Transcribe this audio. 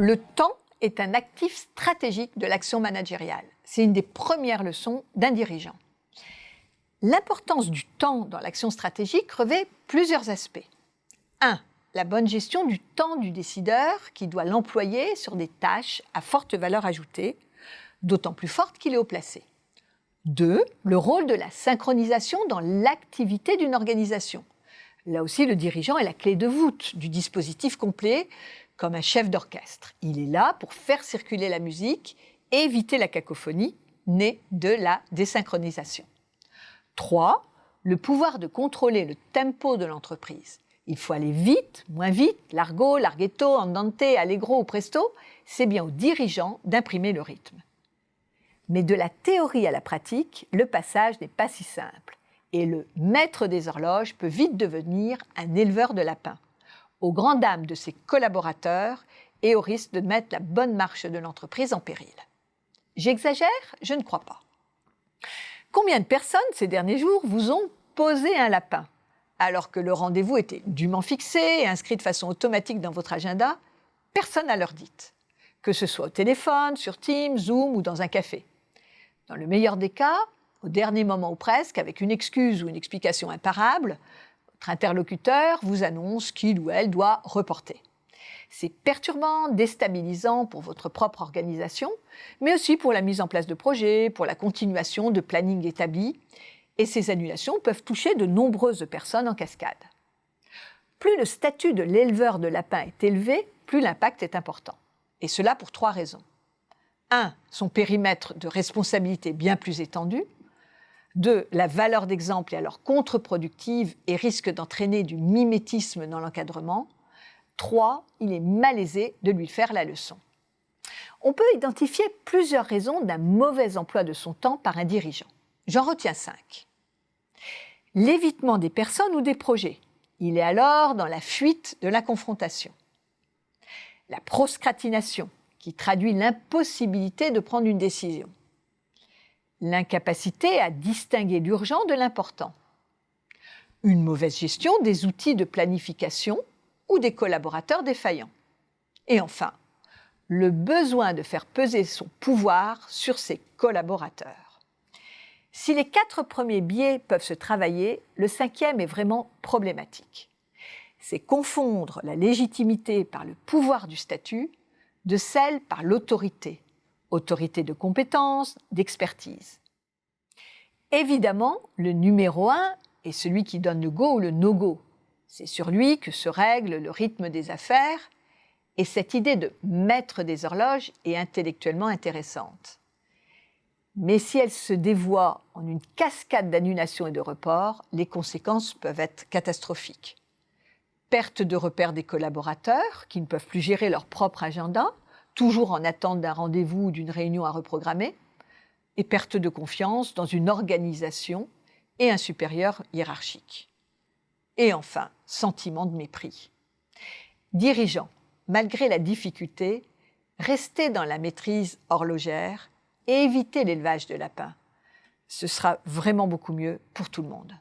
le temps est un actif stratégique de l'action managériale. C'est une des premières leçons d'un dirigeant. L'importance du temps dans l'action stratégique revêt plusieurs aspects. 1. La bonne gestion du temps du décideur qui doit l'employer sur des tâches à forte valeur ajoutée, d'autant plus forte qu'il est haut placé. 2. Le rôle de la synchronisation dans l'activité d'une organisation. Là aussi, le dirigeant est la clé de voûte du dispositif complet, comme un chef d'orchestre. Il est là pour faire circuler la musique et éviter la cacophonie née de la désynchronisation. 3. Le pouvoir de contrôler le tempo de l'entreprise. Il faut aller vite, moins vite, largo, larghetto, andante, allegro ou presto. C'est bien au dirigeant d'imprimer le rythme. Mais de la théorie à la pratique, le passage n'est pas si simple. Et le maître des horloges peut vite devenir un éleveur de lapins, aux grandes dames de ses collaborateurs et au risque de mettre la bonne marche de l'entreprise en péril. J'exagère? Je ne crois pas. Combien de personnes ces derniers jours vous ont posé un lapin, alors que le rendez-vous était dûment fixé et inscrit de façon automatique dans votre agenda? Personne à l'heure dite, que ce soit au téléphone, sur Teams, Zoom ou dans un café. Dans le meilleur des cas, au dernier moment ou presque, avec une excuse ou une explication imparable, votre interlocuteur vous annonce qu'il ou elle doit reporter. C'est perturbant, déstabilisant pour votre propre organisation, mais aussi pour la mise en place de projets, pour la continuation de planning établi. Et ces annulations peuvent toucher de nombreuses personnes en cascade. Plus le statut de l'éleveur de lapins est élevé, plus l'impact est important. Et cela pour 3 raisons. 1. Son périmètre de responsabilité bien plus étendu. 2. La valeur d'exemple est alors contre-productive et risque d'entraîner du mimétisme dans l'encadrement. 3. Il est malaisé de lui faire la leçon. On peut identifier plusieurs raisons d'un mauvais emploi de son temps par un dirigeant. J'en retiens 5. L'évitement des personnes ou des projets. Il est alors dans la fuite de la confrontation. La procrastination, qui traduit l'impossibilité de prendre une décision. L'incapacité à distinguer l'urgent de l'important. Une mauvaise gestion des outils de planification ou des collaborateurs défaillants. Et enfin, le besoin de faire peser son pouvoir sur ses collaborateurs. Si les 4 premiers biais peuvent se travailler, le 5e est vraiment problématique. C'est confondre la légitimité par le pouvoir du statut de celle par l'autorité, autorité de compétence, d'expertise. Évidemment, le numéro 1 est celui qui donne le go ou le no-go. C'est sur lui que se règle le rythme des affaires, et cette idée de maître des horloges est intellectuellement intéressante. Mais si elle se dévoie en une cascade d'annulations et de reports, les conséquences peuvent être catastrophiques. Perte de repères des collaborateurs qui ne peuvent plus gérer leur propre agenda, toujours en attente d'un rendez-vous ou d'une réunion à reprogrammer, et perte de confiance dans une organisation et un supérieur hiérarchique. Et enfin, sentiment de mépris. Dirigeants, malgré la difficulté, restez dans la maîtrise horlogère et évitez l'élevage de lapins. Ce sera vraiment beaucoup mieux pour tout le monde.